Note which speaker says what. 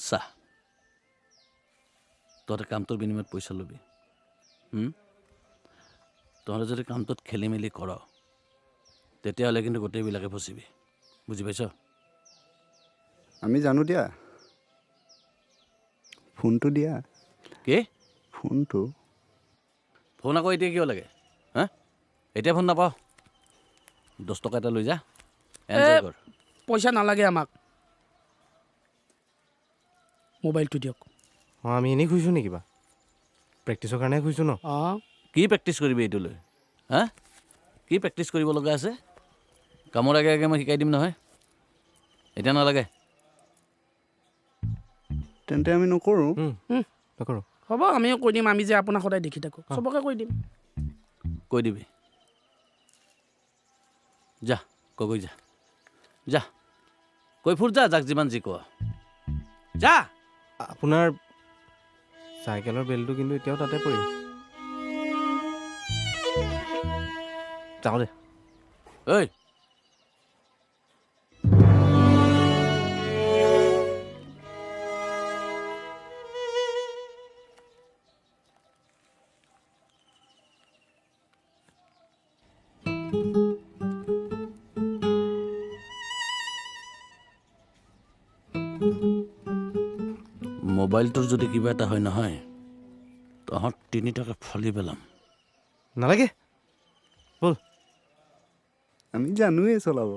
Speaker 1: চা তহঁতে কামটোৰ বিনিময়ত পইচা ল'বি তহঁতে যদি কামটোত খেলি মেলি কৰ তেতিয়াহ'লে কিন্তু গোটেইবিলাকে ফচিবি বুজি পাইছ
Speaker 2: আমি জানো দিয়া ফোনটো দিয়া
Speaker 1: কি
Speaker 2: ফোনটো
Speaker 1: ফোন আকৌ এতিয়া কিয় লাগে হা এতিয়া ফোন নাপাওঁ 10 টকা এটা লৈ যা এনজয় কৰ
Speaker 3: পইচা নালাগে আমাক মোবাইলটো দিয়ক
Speaker 4: অঁ আমি এনেই খুজিছোঁ নেকি কিবা প্ৰেক্টিচৰ কাৰণে খুজিছোঁ ন
Speaker 3: অঁ
Speaker 1: কি প্ৰেক্টিচ কৰিবি এইটো লৈ হা কি প্ৰেক্টিচ কৰিব লগা আছে কামৰ আগে আগে মই শিকাই দিম নহয় এতিয়া নালাগে
Speaker 2: তেন্তে আমি নকৰোঁ
Speaker 4: নকৰোঁ
Speaker 3: হ'ব আমিও কৈ দিম আমি যে আপোনাক সদায় দেখি থাকোঁ চবকে কৈ দিম
Speaker 1: কৈ দিবি যা কৈ যা যা কৈ ফুৰ যা যাক যিমান যি কোৱা যা
Speaker 4: আপোনাৰ চাইকেলৰ বেলটো কিন্তু এতিয়াও তাতে পৰি যাওঁ দে
Speaker 1: ঐ মোবাইলটোৰ যদি কিবা এটা হয় নহয় তহঁত 3 টকা ফালি পেলাম
Speaker 4: নালাগে ব'ল
Speaker 2: আমি জানোৱেই চলাব